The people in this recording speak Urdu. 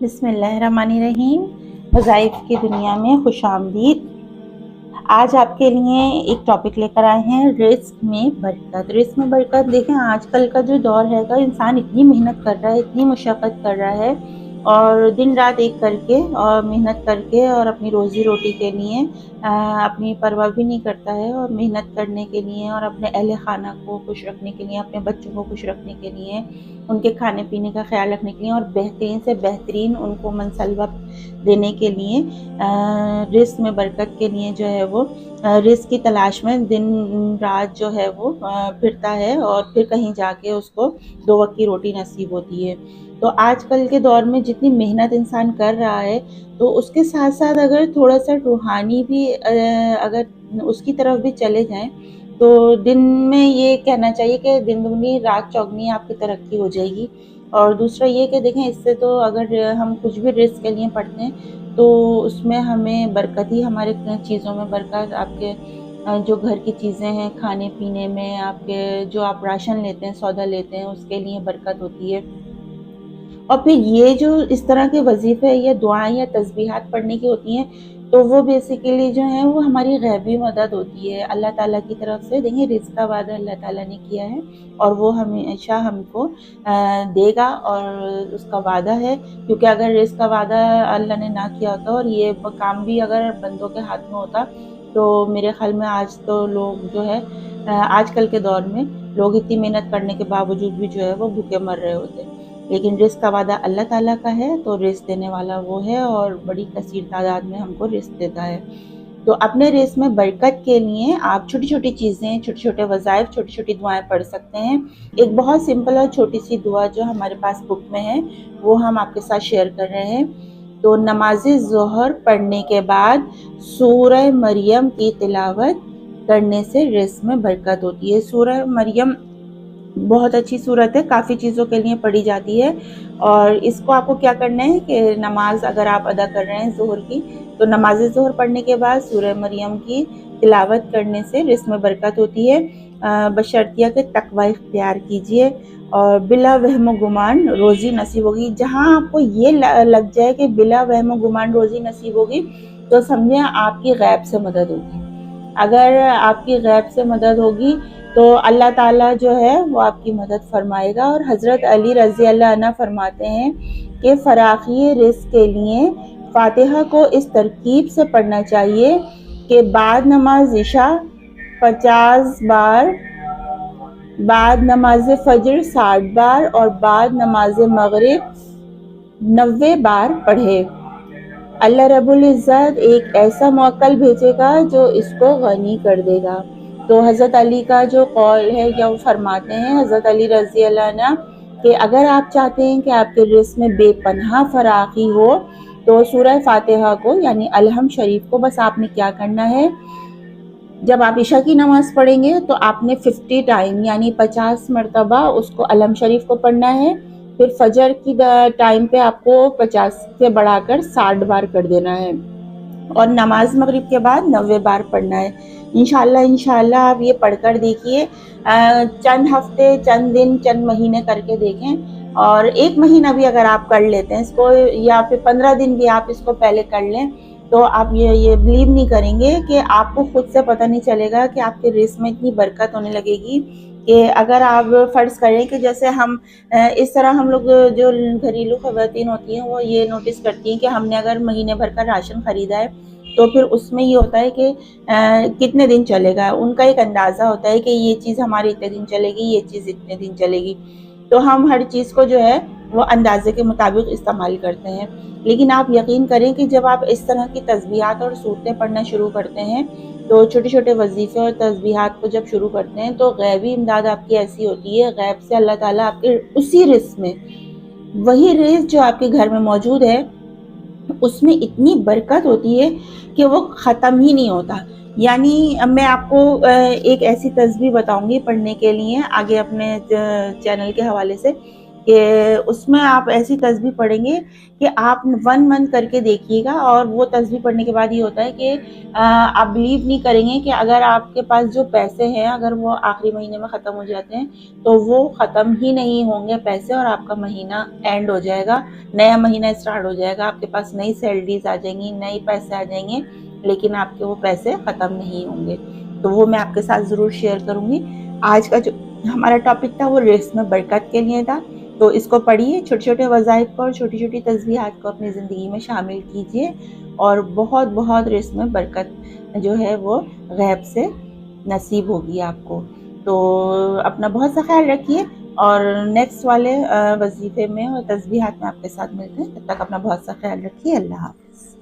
بسم اللہ الرحمن الرحیم۔ وظائف کی دنیا میں خوش آمدید۔ آج آپ کے لیے ایک ٹاپک لے کر آئے ہیں، رزق میں برکت۔ رزق میں برکت دیکھیں، آج کل کا جو دور ہے گا، انسان اتنی محنت کر رہا ہے، اتنی مشقت کر رہا ہے، اور دن رات ایک کر کے اور محنت کر کے اور اپنی روزی روٹی کے لیے اپنی پرواہ بھی نہیں کرتا ہے، اور محنت کرنے کے لیے اور اپنے اہل خانہ کو خوش رکھنے کے لیے، اپنے بچوں کو خوش رکھنے کے لیے، ان کے کھانے پینے کا خیال رکھنے کے لیے، اور بہترین سے بہترین ان کو منصب دینے کے لیے، رزق میں برکت کے لیے جو ہے وہ رزق کی تلاش میں دن رات جو ہے وہ پھرتا ہے، اور پھر کہیں جا کے اس کو 2 وقت کی روٹی نصیب ہوتی ہے۔ تو آج کل کے دور میں جتنی محنت انسان کر رہا ہے، تو اس کے ساتھ ساتھ اگر تھوڑا سا روحانی بھی اگر اس کی طرف بھی چلے جائیں، تو دن میں یہ کہنا چاہیے کہ دن دگنی رات چوگنی آپ کی ترقی ہو جائے گی۔ اور دوسرا یہ کہ دیکھیں، اس سے تو اگر ہم کچھ بھی رزق کے لیے پڑھتے ہیں تو اس میں ہمیں برکت ہی، ہمارے چیزوں میں برکت، آپ کے جو گھر کی چیزیں ہیں، کھانے پینے میں، آپ کے جو آپ راشن لیتے ہیں، سودا لیتے ہیں، اس کے لیے برکت ہوتی ہے۔ اور پھر یہ جو اس طرح کے وظیفے یا دعائیں یا تسبیحات پڑھنے کی ہوتی ہیں، تو وہ بیسیکلی جو ہیں وہ ہماری غیبی مدد ہوتی ہے اللہ تعالیٰ کی طرف سے۔ دیکھیں، رزق کا وعدہ اللہ تعالیٰ نے کیا ہے، اور وہ ہمیشہ ہم کو دے گا، اور اس کا وعدہ ہے، کیونکہ اگر رزق کا وعدہ اللہ نے نہ کیا ہوتا اور یہ کام بھی اگر بندوں کے ہاتھ میں ہوتا، تو میرے خیال میں آج تو لوگ جو ہے آج کل کے دور میں لوگ اتنی محنت کرنے کے باوجود بھی جو ہے وہ بھوکے مر رہے ہوتے۔ لیکن رزق کا وعدہ اللہ تعالیٰ کا ہے، تو رزق دینے والا وہ ہے، اور بڑی کثیر تعداد میں ہم کو رزق دیتا ہے۔ تو اپنے رزق میں برکت کے لیے آپ چھوٹی چھوٹی چیزیں، چھوٹے چھوٹے وظائف، چھوٹی چھوٹی دعائیں پڑھ سکتے ہیں۔ ایک بہت سمپل اور چھوٹی سی دعا جو ہمارے پاس بک میں ہے، وہ ہم آپ کے ساتھ شیئر کر رہے ہیں۔ تو نماز ظہر پڑھنے کے بعد سورہ مریم کی تلاوت کرنے سے رزق میں برکت ہوتی ہے۔ سورہ مریم بہت اچھی صورت ہے، کافی چیزوں کے لیے پڑھی جاتی ہے، اور اس کو آپ کو کیا کرنا ہے کہ نماز اگر آپ ادا کر رہے ہیں ظہر کی، تو نماز ظہر پڑھنے کے بعد سورہ مریم کی تلاوت کرنے سے رزق میں برکت ہوتی ہے، بشرطیہ کہ تقوی اختیار کیجئے، اور بلا وہم و گمان روزی نصیب ہوگی۔ جہاں آپ کو یہ لگ جائے کہ بلا وہم و گمان روزی نصیب ہوگی، تو سمجھیں آپ کی غیب سے مدد ہوگی۔ اگر آپ کی غیب سے مدد ہوگی تو اللہ تعالیٰ جو ہے وہ آپ کی مدد فرمائے گا۔ اور حضرت علی رضی اللہ عنہ فرماتے ہیں کہ فراخی رزق کے لیے فاتحہ کو اس ترکیب سے پڑھنا چاہیے کہ بعد نماز عشاء 50 بار، بعد نماز فجر 60 بار، اور بعد نماز مغرب 90 بار پڑھے۔ اللہ رب العزت ایک ایسا موکل بھیجے گا جو اس کو غنی کر دے گا۔ تو حضرت علی کا جو قول ہے، یا وہ فرماتے ہیں حضرت علی رضی اللہ عنہ، کہ اگر آپ چاہتے ہیں کہ آپ کے رزق میں بے پناہ فراخی ہو، تو سورہ فاتحہ کو یعنی الحمد شریف کو بس آپ نے کیا کرنا ہے، جب آپ عشاء کی نماز پڑھیں گے تو آپ نے 50 ٹائم یعنی 50 مرتبہ اس کو الحمد شریف کو پڑھنا ہے۔ پھر فجر کی ٹائم پہ آپ کو 50 سے بڑھا کر 60 بار کر دینا ہے، اور نماز مغرب کے بعد 90 بار پڑھنا ہے۔ انشاءاللہ آپ یہ پڑھ کر دیکھیے، چند ہفتے، چند دن، چند مہینے کر کے دیکھیں، اور 1 مہینہ بھی اگر آپ کر لیتے ہیں اس کو، یا پھر 15 دن بھی آپ اس کو پہلے کر لیں، تو آپ یہ بلیو نہیں کریں گے کہ آپ کو خود سے پتہ نہیں چلے گا کہ آپ کے رزق میں اتنی برکت ہونے لگے گی کہ اگر آپ فرض کریں کہ جیسے ہم اس طرح ہم لوگ جو گھریلو خواتین ہوتی ہیں وہ یہ نوٹس کرتی ہیں کہ ہم نے اگر مہینے بھر کا راشن خریدا ہے تو پھر اس میں یہ ہوتا ہے کہ کتنے دن چلے گا، ان کا ایک اندازہ ہوتا ہے کہ یہ چیز ہماری اتنے دن چلے گی، یہ چیز اتنے دن چلے گی، تو ہم ہر چیز کو جو ہے وہ اندازے کے مطابق استعمال کرتے ہیں۔ لیکن آپ یقین کریں کہ جب آپ اس طرح کی تسبیحات اور صورتیں پڑھنا شروع کرتے ہیں، تو چھوٹے چھوٹے وظیفے اور تسبیحات کو جب شروع کرتے ہیں، تو غیبی امداد آپ کی ایسی ہوتی ہے، غیب سے اللہ تعالیٰ آپ کے اسی رزق میں، وہی رزق جو آپ کے گھر میں موجود ہے، اس میں اتنی برکت ہوتی ہے کہ وہ ختم ہی نہیں ہوتا۔ یعنی میں آپ کو ایک ایسی تسبیح بتاؤں گی پڑھنے کے لیے آگے اپنے چینل کے حوالے سے، کہ اس میں آپ ایسی تسبیح پڑھیں گے کہ آپ 1 منتھ کر کے دیکھیے گا، اور وہ تسبیح پڑھنے کے بعد یہ ہوتا ہے کہ آپ بلیو نہیں کریں گے کہ اگر آپ کے پاس جو پیسے ہیں اگر وہ آخری مہینے میں ختم ہو جاتے ہیں تو وہ ختم ہی نہیں ہوں گے پیسے، اور آپ کا مہینہ اینڈ ہو جائے گا، نیا مہینہ اسٹارٹ ہو جائے گا، آپ کے پاس نئی سیلریز آ جائیں گی، نئے پیسے آ جائیں گے، لیکن آپ کے وہ پیسے ختم نہیں ہوں گے۔ تو وہ میں آپ کے ساتھ ضرور شیئر کروں گی۔ آج کا جو ہمارا ٹاپک تھا وہ رزق میں برکت کے لیے تھا، تو اس کو پڑھیے، چھوٹے چھوٹے وظائف کو اور چھوٹی چھوٹی تسبیحات کو اپنی زندگی میں شامل کیجیے، اور بہت بہت رزق میں برکت جو ہے وہ غیب سے نصیب ہوگی آپ کو۔ تو اپنا بہت سا خیال رکھیے، اور نیکسٹ والے وظیفے میں اور تسبیحات میں آپ کے ساتھ ملتے ہیں، تب تک اپنا بہت سا خیال رکھیے۔ اللہ حافظ۔